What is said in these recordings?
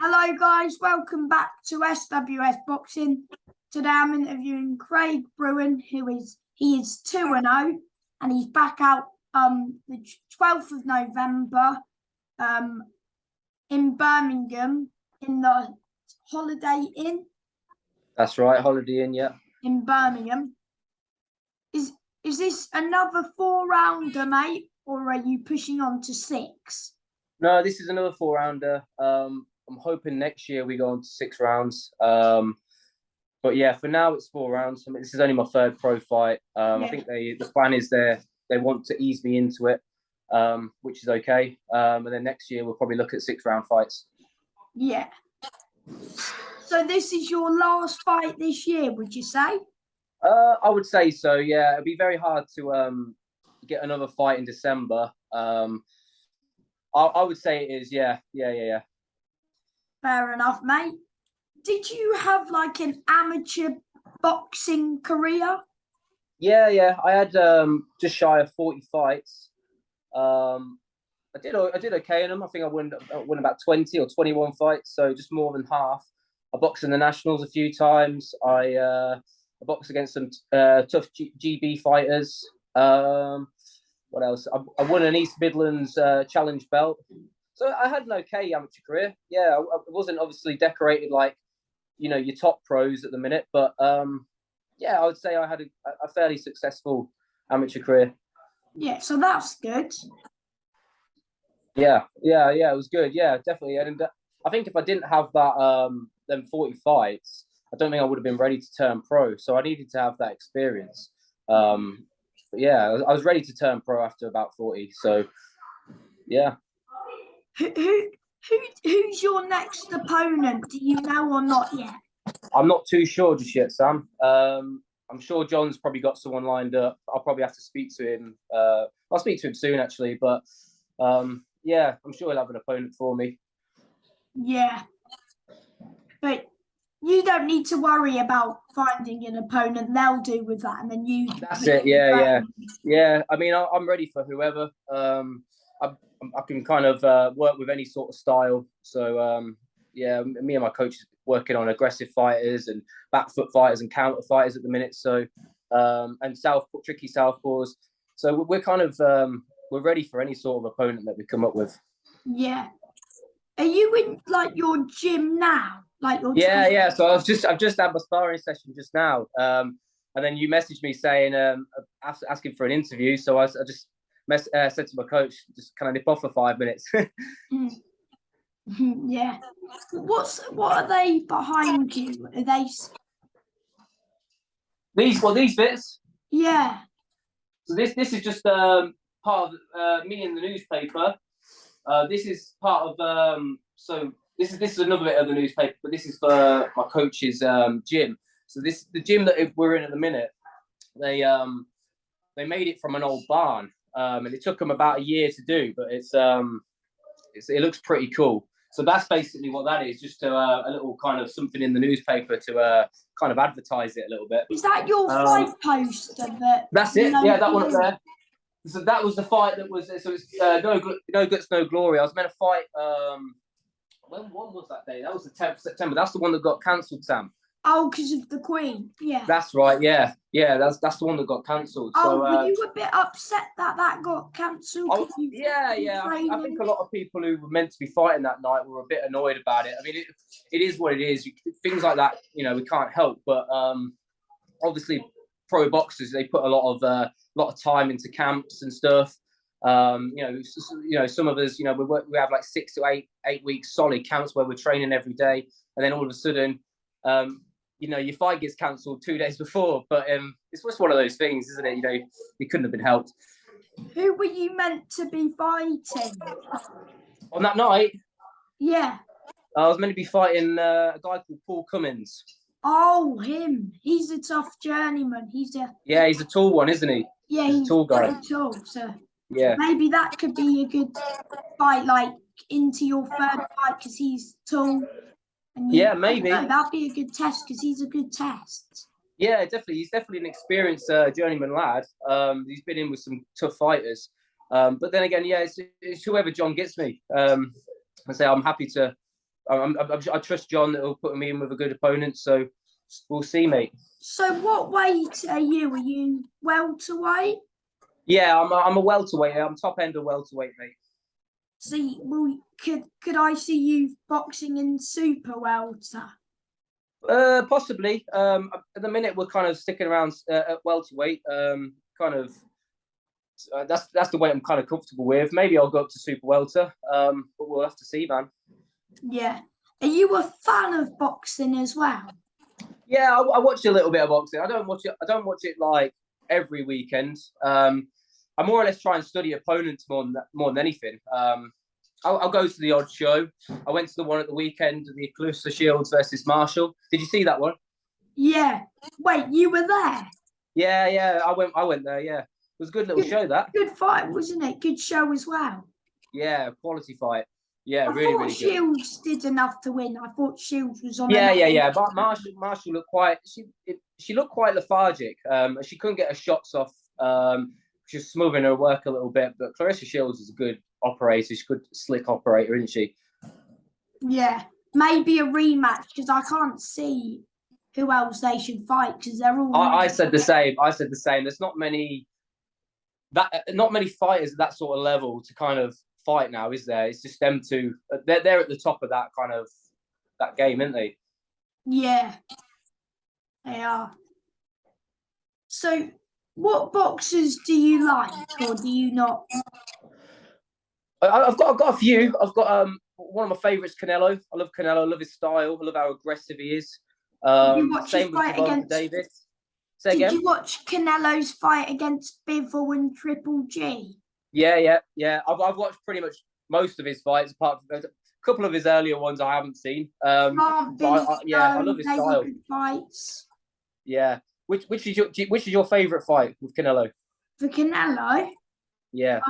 Hello guys, welcome back to SWS Boxing. Today I'm interviewing Craig Brewin, he is 2-0 and he's back out the 12th of November in Birmingham in the Holiday Inn. That's right, Holiday Inn, yeah. In Birmingham. Is this another 4-rounder, mate, or are you pushing on to 6? No, this is another 4-rounder. I'm hoping next year we go on to 6 rounds. But yeah, for now it's 4 rounds. I mean, this is only my 3rd pro fight. I think the plan is they want to ease me into it, which is okay. And then next year we'll probably look at 6-round fights. Yeah. So this is your last fight this year, would you say? I would say so. Yeah, it'd be very hard to get another fight in December. I would say it is. Yeah. Fair enough, mate. Did you have like an amateur boxing career? Yeah. I had just shy of 40 fights. I did okay in them. I think I won about 20 or 21 fights, so just more than half. I boxed in the nationals a few times. I boxed against some tough GB fighters. What else? I won an East Midlands challenge belt. So I had an okay amateur career. Yeah, I wasn't obviously decorated like, your top pros at the minute. But yeah, I would say I had a fairly successful amateur career. Yeah, so that's good. Yeah, it was good. Yeah, definitely. And I think if I didn't have that, them 40 fights, I don't think I would have been ready to turn pro. So I needed to have that experience. But yeah, I was ready to turn pro after about 40. So yeah. Who's your next opponent? Do you know or not yet? I'm not too sure just yet, Sam. I'm sure John's probably got someone lined up. I'll probably have to speak to him. I'll speak to him soon, actually. But yeah, I'm sure he'll have an opponent for me. Yeah. But you don't need to worry about finding an opponent. They'll do with that, and then you. That's it. Yeah. I mean, I'm ready for whoever. I can kind of work with any sort of style. So yeah, me and my coach is working on aggressive fighters and back foot fighters and counter fighters at the minute. So and tricky southpaws. So we're kind of we're ready for any sort of opponent that we come up with. Yeah. Are you in like your gym now? Like your yeah. So I've just had my sparring session just now, and then you messaged me saying asking for an interview. So I just said to my coach, just kind of nip off for 5 minutes. Yeah. What are they behind you? Are they these bits? Yeah. So this is just part of me in the newspaper. This is part of so this is another bit of the newspaper, but this is for my coach's gym. So the gym that we're in at the minute. They made it from an old barn, and it took them about a year to do, but it looks pretty cool. So that's basically what that is, just a little kind of something in the newspaper to kind of advertise it a little bit. Is that your fight poster? That's it. Yeah, that one up there. So that was the fight that was. So it's no guts, no glory. I was meant to fight. When was that day? That was the 10th of September. That's the one that got cancelled, Sam. Oh, because of the Queen. Yeah. That's right. Yeah. That's the one that got cancelled. Oh, so, were you a bit upset that got cancelled? Yeah. I think a lot of people who were meant to be fighting that night were a bit annoyed about it. I mean, it is what it is. Things like that, we can't help. But obviously, pro boxers, they put a lot of time into camps and stuff. Some of us, we have like 6 to 8 weeks solid camps where we're training every day, and then all of a sudden, your fight gets cancelled 2 days before. But it's just one of those things, isn't it? You couldn't have been helped. Who were you meant to be fighting on that night? Yeah, I was meant to be fighting a guy called Paul Cummins. Oh, him. He's a tough journeyman. He's a tall one, isn't he? Yeah, he's a tall guy. Very tall, so yeah. Maybe that could be a good fight, like into your 3rd fight, because he's tall. And maybe that'd be a good test, because he's a good test. Yeah, definitely. He's definitely an experienced journeyman lad. He's been in with some tough fighters. But then again, it's whoever John gets me. I say I'm happy to I trust John that he'll put me in with a good opponent. So we'll see, mate. So what weight are you? Are you welterweight? Yeah, I'm a welterweight. I'm top end of welterweight, mate. See, well, could I see you boxing in super welter? Possibly. At the minute, we're kind of sticking around at welterweight. That's the weight I'm kind of comfortable with. Maybe I'll go up to super welter. But we'll have to see, man. Yeah. Are you a fan of boxing as well? Yeah, I watched a little bit of boxing. I don't watch it. I don't watch it like every weekend. I more or less try and study opponents more than anything. I'll go to the odd show. I went to the one at the weekend, the Clarissa Shields versus Marshall. Did you see that one? Yeah. Wait, you were there? Yeah. I went there. Yeah, it was a good little show. That good fight, wasn't it? Good show as well. Yeah, quality fight. Yeah, I really, thought really good. Shields did enough to win. I thought Shields was on. Yeah. But Marshall looked quite. She looked quite lethargic. She couldn't get her shots off. She was smoothing her work a little bit. But Clarissa Shields is a good operator. She's a good slick operator, isn't she? Yeah, maybe a rematch because I can't see who else they should fight because they're all. I said the same. There's not many fighters at that sort of level to kind of fight now, is there? It's just them two. They're at the top of that kind of that game, aren't they? Yeah, they are. So, what boxers do you like, or do you not? I've got a few. I've got one of my favourites, Canelo. I love Canelo. I love his style. I love how aggressive he is. Did you watch Same his fight with against Davis. Did you watch Canelo's fight against Bivol and Triple G? Yeah. I've watched pretty much most of his fights, apart from a couple of his earlier ones I haven't seen. I love his style. Good fights. Yeah. Which is your favourite fight with Canelo? For Canelo? Yeah.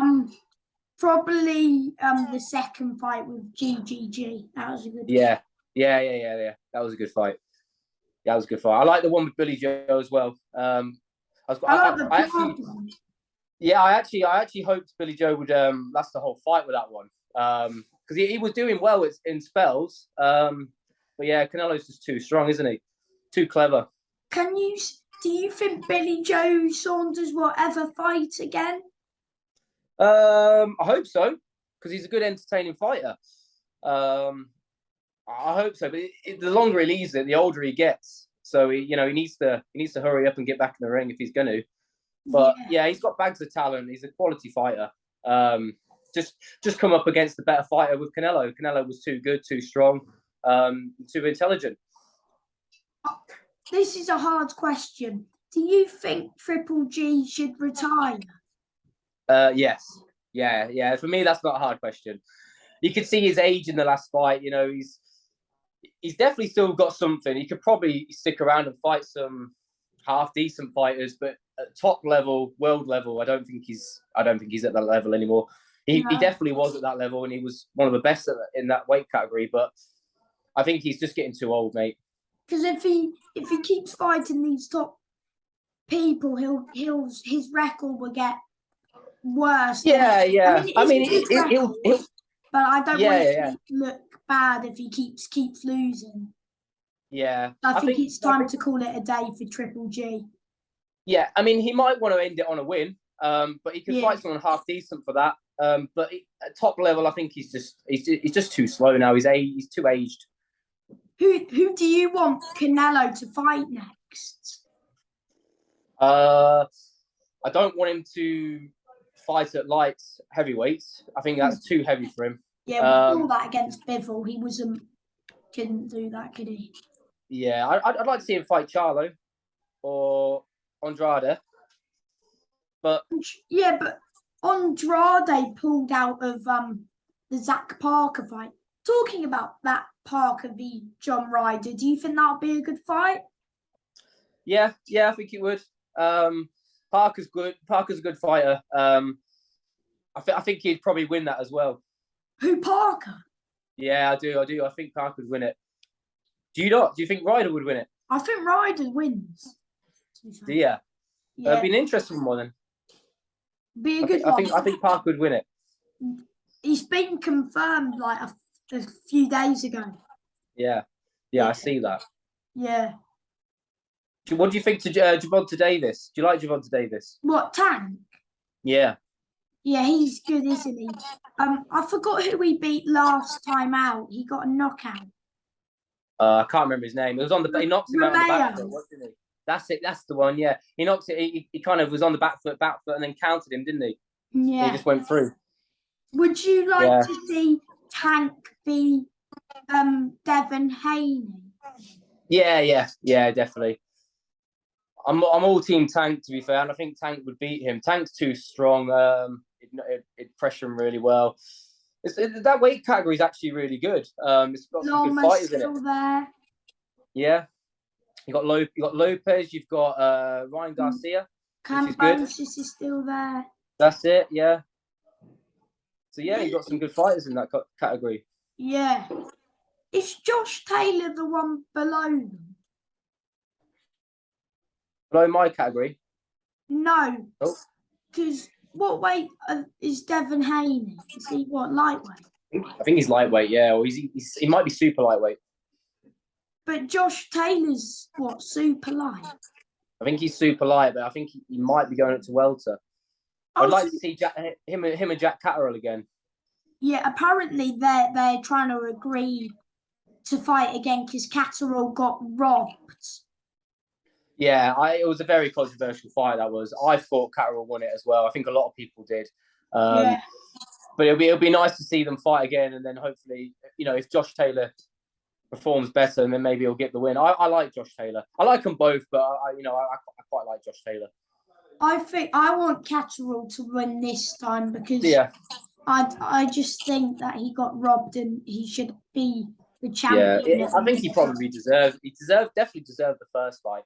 Probably the second fight with GGG. That was a good fight. Yeah. That was a good fight. Yeah, that was a good fight. I like the one with Billy Joe as well. I actually hoped Billy Joe would last the whole fight with that one because he was doing well in spells. But yeah, Canelo's just too strong, isn't he? Too clever. Do you think Billy Joe Saunders will ever fight again? I hope so because he's a good, entertaining fighter. I hope so, but the longer he leaves it, the older he gets. So he needs to hurry up and get back in the ring if he's going to. But yeah, he's got bags of talent. He's a quality fighter. Just come up against a better fighter with Canelo. Canelo was too good, too strong, too intelligent. This is a hard question. Do you think Triple G should retire? Yes. Yeah. For me, that's not a hard question. You could see his age in the last fight. He's definitely still got something. He could probably stick around and fight some half decent fighters, but at top level, world level, I don't think he's at that level anymore. He definitely was at that level, and he was one of the best in that weight category. But I think he's just getting too old, mate. Because if he keeps fighting these top people, his record will get worse. Yeah. He'll. But I don't want it to look bad if he keeps losing. Yeah. I think it's time to call it a day for Triple G. Yeah, I mean, he might want to end it on a win, but he can fight someone half decent for that. But at top level, I think he's just too slow now. He's too aged. Who do you want Canelo to fight next? I don't want him to fight at light heavyweights. I think that's too heavy for him. Yeah, we saw that against Bivol. He couldn't do that, could he? Yeah, I'd like to see him fight Charlo or Andrade. But Andrade pulled out of the Zach Parker fight. Talking about that Parker v John Ryder, do you think that would be a good fight? Yeah, I think it would. Parker's good. Parker's a good fighter. I think he'd probably win that as well. Who, Parker? Yeah, I do. I think Parker would win it. Do you not? Do you think Ryder would win it? I think Ryder wins. Do you? Yeah. It'd be an interesting one then. Be a good one. I think Parker would win it. He's been confirmed like a few days ago. Yeah, Yeah. I see that. Yeah. What do you think to Javonte Davis? Do you like Javonte Davis? What, Tank? Yeah. Yeah, he's good, isn't he? I forgot who he beat last time out. He got a knockout. I can't remember his name. It was on the. He knocked him out on the back foot, wasn't he? That's it. That's the one. Yeah, he knocked it. He kind of was on the back foot, and then counted him, didn't he? Yeah. He just went through. Would you like to see Tank be Devin Haney? Yeah, definitely. I'm all team Tank, to be fair, and I think Tank would beat him. Tank's too strong. It'd pressure him really well. That weight category is actually really good. It's got some good fighters in it. There. Yeah, you got Lopez. You've got Ryan Garcia, which is good. Is still there. That's it. Yeah. So yeah, you got some good fighters in that category. Yeah. Is Josh Taylor the one below them? Below my category? No. Because what weight is Devin Haney? Is he what, lightweight? I think he's lightweight, yeah. Or he might be super lightweight. But Josh Taylor's what, super light? I think he's super light, but I think he might be going up to welter. I'd like to see him and Jack Catterall again. Yeah, apparently they're trying to agree to fight again because Catterall got robbed. Yeah, it was a very controversial fight. That was. I thought Catterall won it as well. I think a lot of people did. But it'll be nice to see them fight again, and then hopefully, if Josh Taylor performs better, and then maybe he'll get the win. I like Josh Taylor. I like them both, but I quite like Josh Taylor. I want Catterall to win this time because I just think that he got robbed and he should be the champion. Yeah, I think he probably deserved. Definitely deserved the first fight.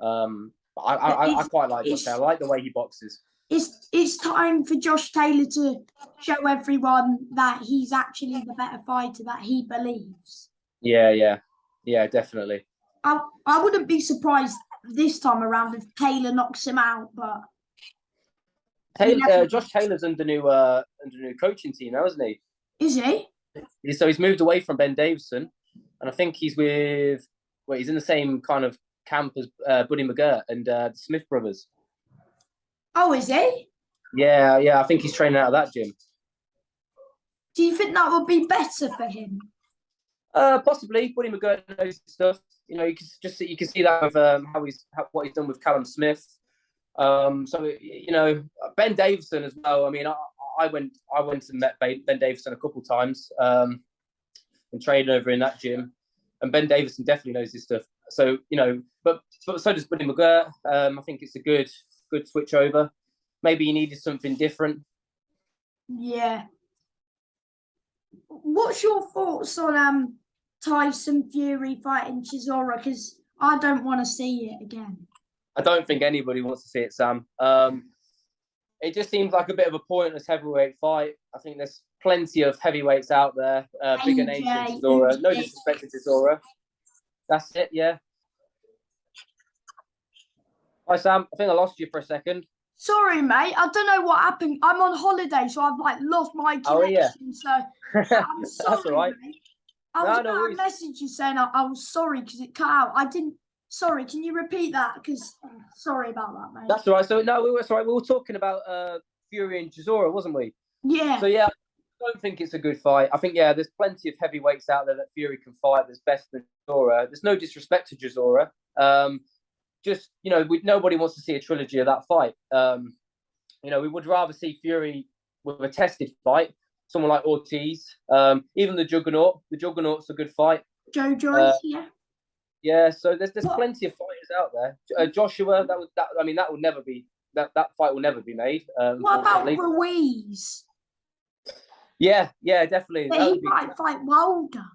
I quite like Josh Taylor. I like the way he boxes. It's time for Josh Taylor to show everyone that he's actually the better fighter that he believes. Yeah, definitely. I wouldn't be surprised this time around if Taylor knocks him out, but Josh Taylor's under new coaching team now, isn't he? Is he? So he's moved away from Ben Davison, and I think he's with. Well, he's in the same kind of camp as Buddy McGirt and the Smith brothers. Oh, is he? Yeah. I think he's training out of that gym. Do you think that would be better for him? Possibly. Buddy McGirt knows his stuff. You can see that with what he's done with Callum Smith. So Ben Davison as well. I mean, I went and met Ben Davison a couple times and trained over in that gym, and Ben Davison definitely knows his stuff. So but so does Buddy McGirt. I think it's a good switch over. Maybe he needed something different. Yeah. What's your thoughts on Tyson Fury fighting Chisora? Because I don't want to see it again. I don't think anybody wants to see it, Sam. It just seems like a bit of a pointless heavyweight fight. I think there's plenty of heavyweights out there, bigger names than Chisora. No disrespect to Chisora. That's it, yeah. Hi, Sam. I think I lost you for a second. Sorry, mate. I don't know what happened. I'm on holiday, so I've lost my connection. Oh, yeah. So I'm sorry, that's all right. Mate. I was about to message you saying I was sorry because it cut out. I didn't. Sorry, can you repeat that? Because sorry about that, mate. That's all right. So no, that's all right. We were talking about Fury and Chisora, wasn't we? Yeah. So yeah, I don't think it's a good fight. I think there's plenty of heavyweights out there that Fury can fight that's better than Chisora. There's no disrespect to Chisora. Just nobody wants to see a trilogy of that fight. We would rather see Fury with a tested fight, someone like Ortiz, even the Juggernaut. The Juggernaut's a good fight. Joe Joyce, yeah. Yeah, so there's plenty of fighters out there. Joshua, that would never be that fight will never be made. What about Ruiz? Yeah, definitely. But he might fight Wilder.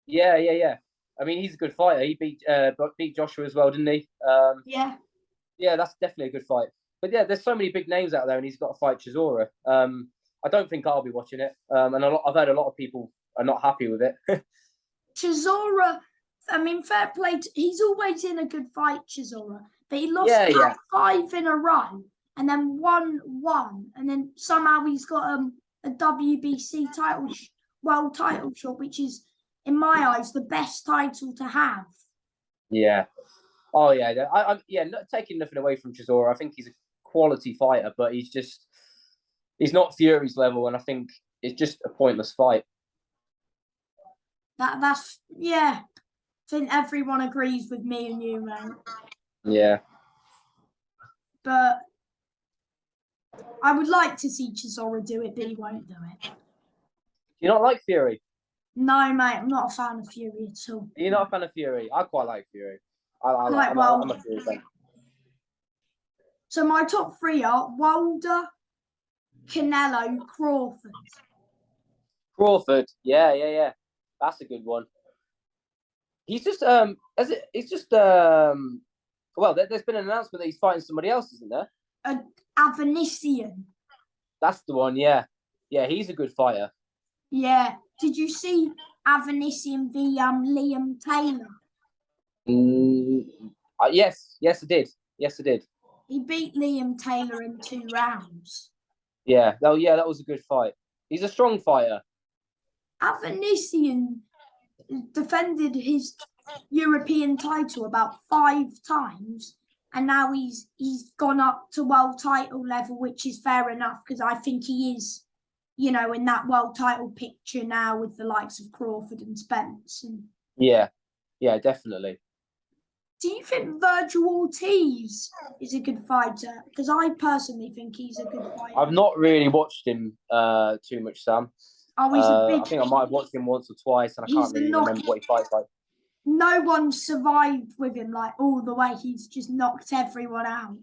Yeah. I mean, he's a good fighter. He beat Joshua as well, didn't he? Yeah. Yeah, that's definitely a good fight. But yeah, there's so many big names out there, and he's got to fight Chisora. I don't think I'll be watching it. And I've heard a lot of people are not happy with it. Chisora. I mean, fair play. He's always in a good fight, Chisora. But he lost 5 in a row and then won 1. And then somehow he's got a WBC title. world title shot, which is, in my eyes, the best title to have. Yeah. Oh yeah. I'm not taking nothing away from Chisora. I think he's a quality fighter, but he's not Fury's level, and I think it's just a pointless fight. That's yeah. I think everyone agrees with me and you, mate. Yeah. But I would like to see Chisora do it, but he won't do it. You not like Fury? No, mate, I'm not a fan of Fury at all. You're not a fan of Fury? I quite like Fury. I'm a Fury fan. So my top three are Wilder, Canelo, Crawford. Crawford, yeah. That's a good one. He's just well, there's been an announcement that he's fighting somebody else, isn't there? Avanesian. That's the one, yeah. Yeah, he's a good fighter. Yeah. Did you see Avanesian v Liam Taylor? Yes, I did. Yes, I did. He beat Liam Taylor in 2 rounds. Yeah, that was a good fight. He's a strong fighter. Avanesian defended his European title about 5 times, and now he's gone up to world title level, which is fair enough because I think he is, in that world title picture now with the likes of Crawford and Spence. And yeah, definitely. do you think Virgil Ortiz is a good fighter? Because I personally think he's a good fighter. I've not really watched him too much, Sam. Oh, he's a big. I think I might have watched him once or twice, and I can't really remember what he fights like. No one survived with him all the way. He's just knocked everyone out.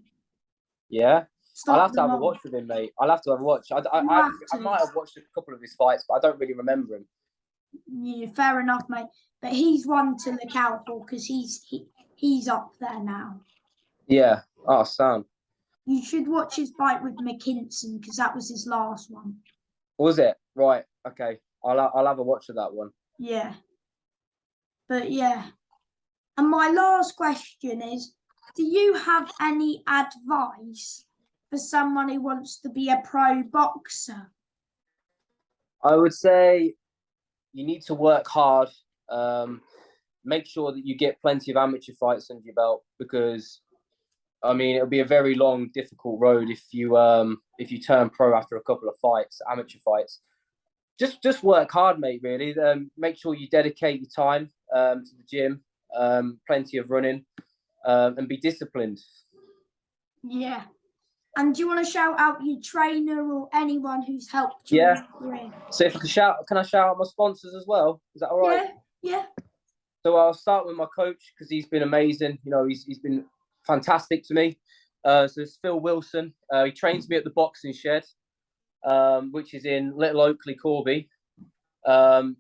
Yeah. I'll have to have a watch with him, mate. I'll have to have a watch. I might have watched a couple of his fights, but I don't really remember him. Yeah, fair enough, mate. But he's one to look out for because he's up there now. Yeah. Oh, Sam. You should watch his fight with McKinson because that was his last one. Was it? Right. Okay. I'll have a watch of that one. Yeah. But yeah. And my last question is, do you have any advice for someone who wants to be a pro boxer? I would say you need to work hard. Make sure that you get plenty of amateur fights under your belt because, I mean, it'll be a very long, difficult road if you turn pro after a couple of fights, amateur fights. Just work hard, mate. Really, make sure you dedicate your time to the gym, plenty of running, and be disciplined. Yeah. And do you want to shout out your trainer or anyone who's helped you? Yeah. So if I can I shout out my sponsors as well? Is that all right? Yeah. So I'll start with my coach because he's been amazing. He's been fantastic to me. So it's Phil Wilson. He trains me at the boxing shed, which is in Little Oakley, Corby. Shout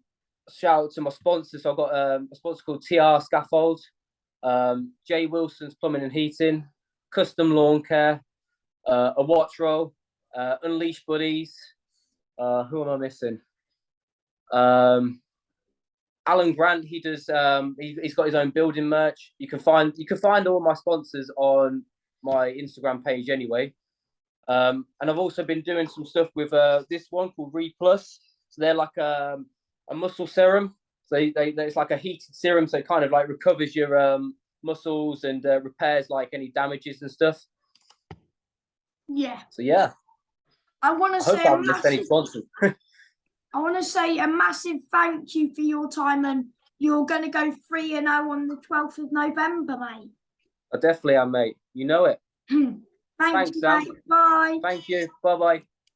out to my sponsors. So I've got a sponsor called TR Scaffold, J Wilson's Plumbing and Heating, Custom Lawn Care, a Watch Roll, Unleash Buddies. Who am I missing? Alan Grant. He does. He's got his own building merch. You can find all my sponsors on my Instagram page anyway. And I've also been doing some stuff with this one called Re Plus. So they're like a muscle serum. So it's like a heated serum. So it kind of like recovers your muscles and repairs like any damages and stuff. Yeah. So yeah. I want to say I haven't missed any sponsors. I want to say a massive thank you for your time, and you're going to go 3-0 on the 12th of November, mate. I definitely am, mate. You know it. Thanks, Sam. mate. Bye. Thank you. Bye-bye.